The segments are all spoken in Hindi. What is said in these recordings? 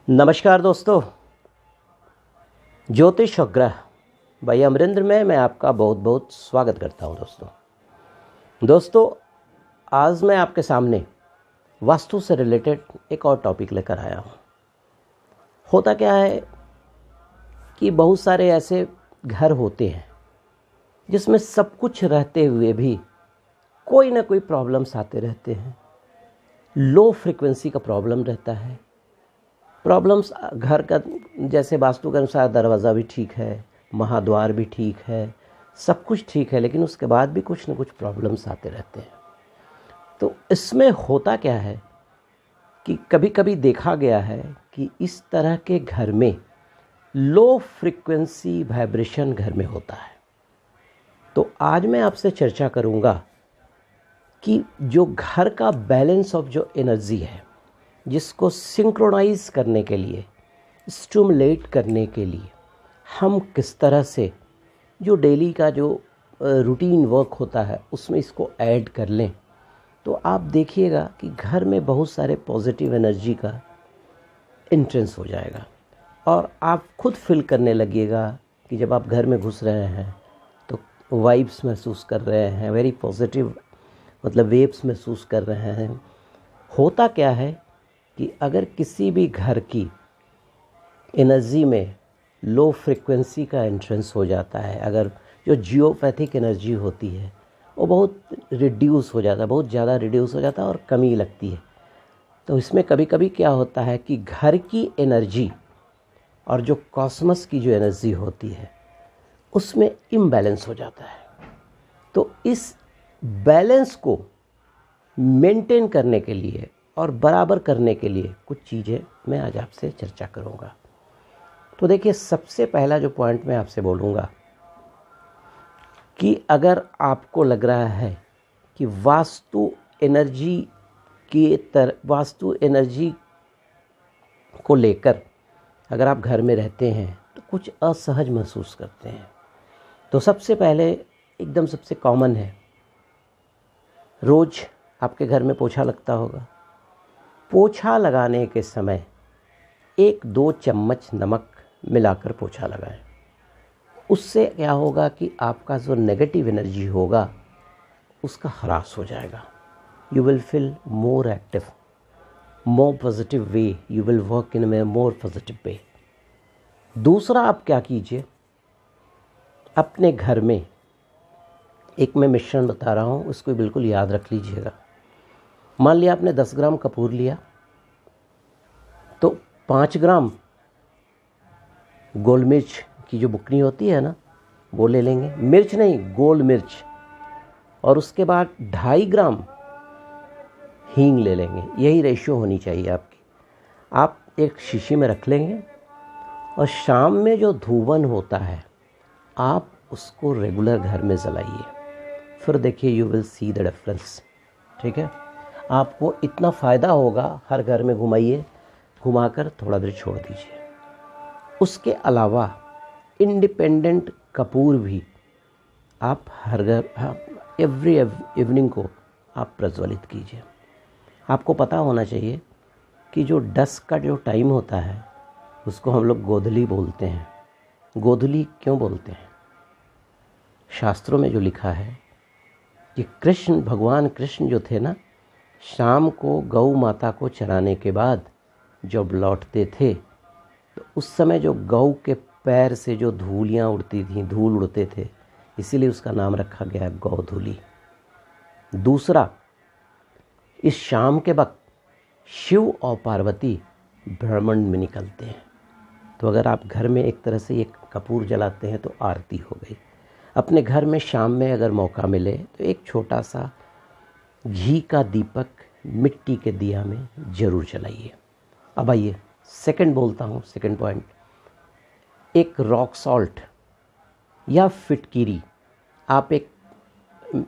नमस्कार दोस्तों, ज्योतिष और ग्रह भाई अमरिंद्र में मैं आपका बहुत बहुत स्वागत करता हूं। दोस्तों आज मैं आपके सामने वास्तु से रिलेटेड एक और टॉपिक लेकर आया हूं। होता क्या है कि बहुत सारे ऐसे घर होते हैं जिसमें सब कुछ रहते हुए भी कोई ना कोई प्रॉब्लम्स आते रहते हैं। लो फ्रिक्वेंसी का प्रॉब्लम रहता है। प्रॉब्लम्स घर का जैसे वास्तु के अनुसार दरवाज़ा भी ठीक है, महाद्वार भी ठीक है, सब कुछ ठीक है, लेकिन उसके बाद भी कुछ न कुछ प्रॉब्लम्स आते रहते हैं। तो इसमें होता क्या है कि कभी कभी देखा गया है कि इस तरह के घर में लो फ्रिक्वेंसी वाइब्रेशन घर में होता है। तो आज मैं आपसे चर्चा करूंगा कि जो घर का बैलेंस ऑफ जो एनर्जी है, जिसको सिंक्रोनाइज करने के लिए, स्टिमुलेट करने के लिए हम किस तरह से जो डेली का जो रूटीन वर्क होता है उसमें इसको ऐड कर लें, तो आप देखिएगा कि घर में बहुत सारे पॉजिटिव एनर्जी का एंट्रेंस हो जाएगा और आप खुद फील करने लगिएगा कि जब आप घर में घुस रहे हैं तो वाइब्स महसूस कर रहे हैं, वेरी पॉजिटिव मतलब वेव्स महसूस कर रहे हैं। होता क्या है कि अगर किसी भी घर की एनर्जी में लो फ्रिक्वेंसी का एंट्रेंस हो जाता है, अगर जो जियोपैथिक एनर्जी होती है वो बहुत रिड्यूस हो जाता है, बहुत ज़्यादा रिड्यूस हो जाता है और कमी लगती है, तो इसमें कभी कभी क्या होता है कि घर की एनर्जी और जो कॉस्मस की जो एनर्जी होती है उसमें इम्बैलेंस हो जाता है। तो इस बैलेंस को मेंटेन करने के लिए और बराबर करने के लिए कुछ चीज़ें मैं आज आपसे चर्चा करूंगा। तो देखिए, सबसे पहला जो पॉइंट मैं आपसे बोलूँगा कि अगर आपको लग रहा है कि वास्तु एनर्जी को लेकर अगर आप घर में रहते हैं तो कुछ असहज महसूस करते हैं, तो सबसे पहले एकदम सबसे कॉमन है, रोज़ आपके घर में पोछा लगता होगा। पोछा लगाने के समय 1-2 चम्मच नमक मिलाकर पोछा लगाएं। उससे क्या होगा कि आपका जो नेगेटिव एनर्जी होगा उसका ह्रास हो जाएगा। You will feel more active, more positive way, you will work in A more positive way. दूसरा, आप क्या कीजिए, अपने घर में एक मैं मिश्रण बता रहा हूँ, उसको बिल्कुल याद रख लीजिएगा। मान लिया आपने 10 ग्राम कपूर लिया तो 5 ग्राम गोल मिर्च की जो बुकनी होती है ना वो ले लेंगे, मिर्च नहीं गोल मिर्च, और उसके बाद 2.5 ग्राम हींग ले लेंगे। यही रेशियो होनी चाहिए आपकी। आप एक शीशी में रख लेंगे और शाम में जो धूवन होता है आप उसको रेगुलर घर में जलाइए, फिर देखिए you will see the difference. ठीक है, आपको इतना फ़ायदा होगा। हर घर में घुमाइए, घुमाकर थोड़ा देर छोड़ दीजिए। उसके अलावा इंडिपेंडेंट कपूर भी आप हर घर एवरी इवनिंग को आप प्रज्वलित कीजिए। आपको पता होना चाहिए कि जो डस्क का जो टाइम होता है उसको हम लोग गोधूली बोलते हैं। गोधूली क्यों बोलते हैं? शास्त्रों में जो लिखा है कि भगवान कृष्ण जो थे ना, शाम को गौ माता को चराने के बाद जब लौटते थे तो उस समय जो गौ के पैर से जो धूलियाँ उड़ती थीं, धूल उड़ते थे, इसीलिए उसका नाम रखा गया गौधूली। दूसरा, इस शाम के वक्त शिव और पार्वती ब्रह्मांड में निकलते हैं, तो अगर आप घर में एक तरह से एक कपूर जलाते हैं तो आरती हो गई। अपने घर में शाम में अगर मौका मिले तो एक छोटा सा घी का दीपक मिट्टी के दिया में ज़रूर जलाइए। अब आइए सेकंड बोलता हूँ, सेकंड पॉइंट, एक रॉक सॉल्ट या फिटकीरी, आप एक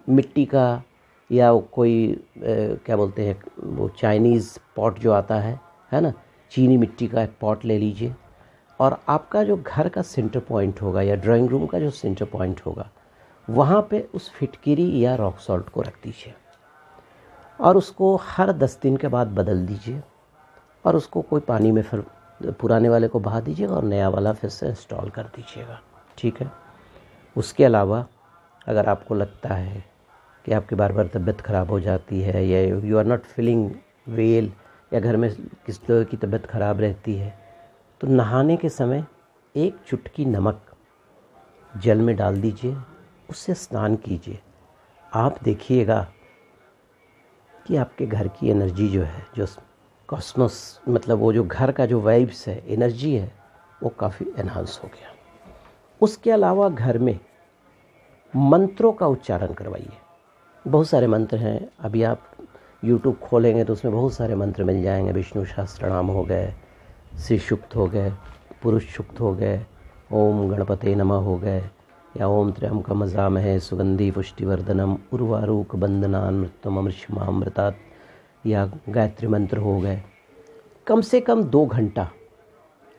मिट्टी का या कोई क्या बोलते हैं वो चाइनीज़ पॉट जो आता है ना, चीनी मिट्टी का एक पॉट ले लीजिए और आपका जो घर का सेंटर पॉइंट होगा या ड्राइंग रूम का जो सेंटर पॉइंट होगा वहाँ पे उस फिटकीरी या रॉक सॉल्ट को रख दीजिए और उसको हर 10 दिन के बाद बदल दीजिए और उसको कोई पानी में फिर पुराने वाले को बहा दीजिएगा और नया वाला फिर से इंस्टॉल कर दीजिएगा, ठीक है। उसके अलावा अगर आपको लगता है कि आपकी बार बार तबीयत ख़राब हो जाती है या you are not feeling well या घर में किस तरह की तबीयत ख़राब रहती है, तो नहाने के समय एक चुटकी नमक जल में डाल दीजिए, उससे स्नान कीजिए। आप देखिएगा कि आपके घर की एनर्जी जो है, जो कॉस्मोस मतलब वो जो घर का जो वाइब्स है, एनर्जी है, वो काफ़ी एनहांस हो गया। उसके अलावा घर में मंत्रों का उच्चारण करवाइए। बहुत सारे मंत्र हैं, अभी आप YouTube खोलेंगे तो उसमें बहुत सारे मंत्र मिल जाएंगे। विष्णु सहस्त्रनाम हो गए, श्री सूक्त हो गए, पुरुष सूक्त हो गए, ओम गणपते नमः हो गए, या ओम त्र्यंबकम यजामहे सुगंधि पुष्टिवर्धनम उर्वारुक बंदनान मृत्युम अमृतमामृतात्, या गायत्री मंत्र हो गए। कम से कम 2 घंटा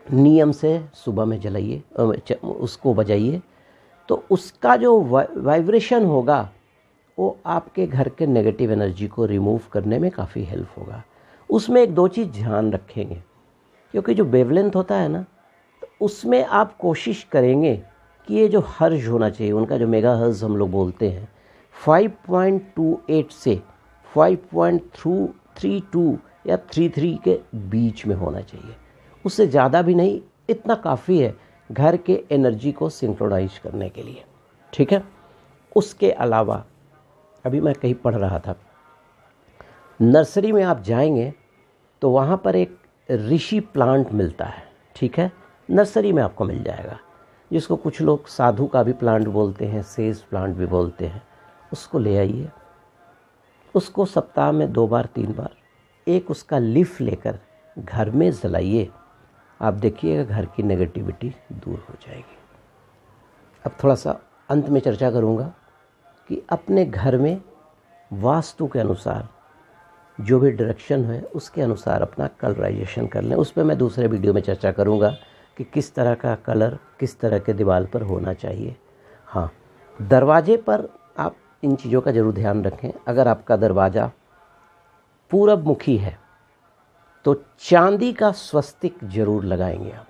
नियम से सुबह में जलाइए, उसको बजाइए, तो उसका जो वाइब्रेशन होगा वो आपके घर के नेगेटिव एनर्जी को रिमूव करने में काफ़ी हेल्प होगा। उसमें 1-2 चीज़ ध्यान रखेंगे, क्योंकि जो वेवलेंथ होता है ना, तो उसमें आप कोशिश करेंगे कि ये जो हर्ज होना चाहिए, उनका जो मेगा हर्ज हम लोग बोलते हैं, 5.28 से 5.32 या 33 के बीच में होना चाहिए। उससे ज़्यादा भी नहीं, इतना काफ़ी है घर के एनर्जी को सिंक्रोनाइज करने के लिए, ठीक है। उसके अलावा अभी मैं कहीं पढ़ रहा था, नर्सरी में आप जाएंगे तो वहाँ पर एक ऋषि प्लांट मिलता है, ठीक है, नर्सरी में आपको मिल जाएगा, जिसको कुछ लोग साधु का भी प्लांट बोलते हैं, सेज प्लांट भी बोलते हैं। उसको ले आइए, उसको सप्ताह में 2 बार 3 बार एक उसका लीफ लेकर घर में जलाइए। आप देखिएगा घर की नेगेटिविटी दूर हो जाएगी। अब थोड़ा सा अंत में चर्चा करूँगा कि अपने घर में वास्तु के अनुसार जो भी डायरेक्शन है उसके अनुसार अपना कलराइजेशन कर लें। उस पर मैं दूसरे वीडियो में चर्चा करूँगा कि किस तरह का कलर किस तरह के दीवार पर होना चाहिए। हाँ, दरवाजे पर आप इन चीज़ों का ज़रूर ध्यान रखें। अगर आपका दरवाज़ा पूरब मुखी है तो चांदी का स्वस्तिक ज़रूर लगाएंगे आप।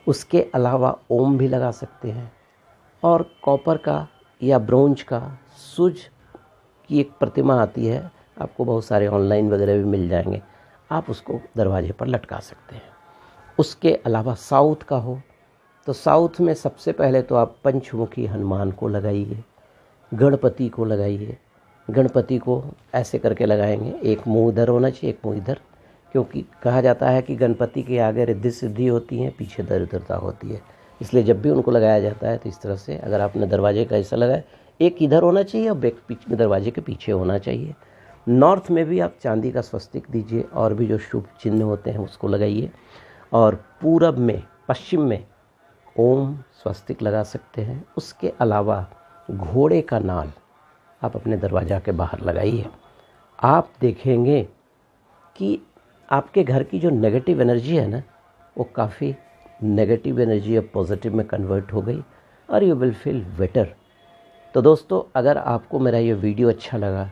उसके अलावा ओम भी लगा सकते हैं, और कॉपर का या ब्रोंज का सूर्य की एक प्रतिमा आती है, आपको बहुत सारे ऑनलाइन वगैरह भी मिल जाएंगे, आप उसको दरवाजे पर लटका सकते हैं। उसके अलावा साउथ का हो तो साउथ में सबसे पहले तो आप पंचमुखी हनुमान को लगाइए, गणपति को लगाइए। गणपति को ऐसे करके लगाएंगे, एक मुंह इधर होना चाहिए, एक मुंह इधर, क्योंकि कहा जाता है कि गणपति के आगे रिद्धि सिद्धि होती है, पीछे दरिद्रता होती है। इसलिए जब भी उनको लगाया जाता है तो इस तरह से, अगर आपने दरवाजे का ऐसा लगाया, एक इधर होना चाहिए और दरवाजे के पीछे होना चाहिए। नॉर्थ में भी आप चांदी का स्वस्तिक दीजिए, और भी जो शुभ चिन्ह होते हैं उसको लगाइए। और पूरब में, पश्चिम में ओम स्वस्तिक लगा सकते हैं। उसके अलावा घोड़े का नाल आप अपने दरवाज़ा के बाहर लगाइए। आप देखेंगे कि आपके घर की जो नेगेटिव एनर्जी है ना, वो काफ़ी नेगेटिव एनर्जी अब पॉजिटिव में कन्वर्ट हो गई, और यू विल फील बेटर। तो दोस्तों, अगर आपको मेरा ये वीडियो अच्छा लगा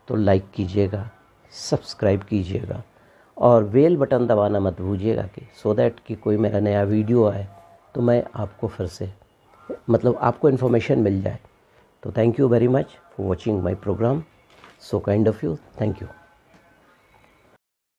तो लाइक कीजिएगा, सब्सक्राइब कीजिएगा, और बेल बटन दबाना मत भूलिएगा, कि सो दैट कि कोई मेरा नया वीडियो आए तो मैं आपको फिर से आपको इन्फॉर्मेशन मिल जाए। तो thank you very much for watching my programme. So kind of you, thank you.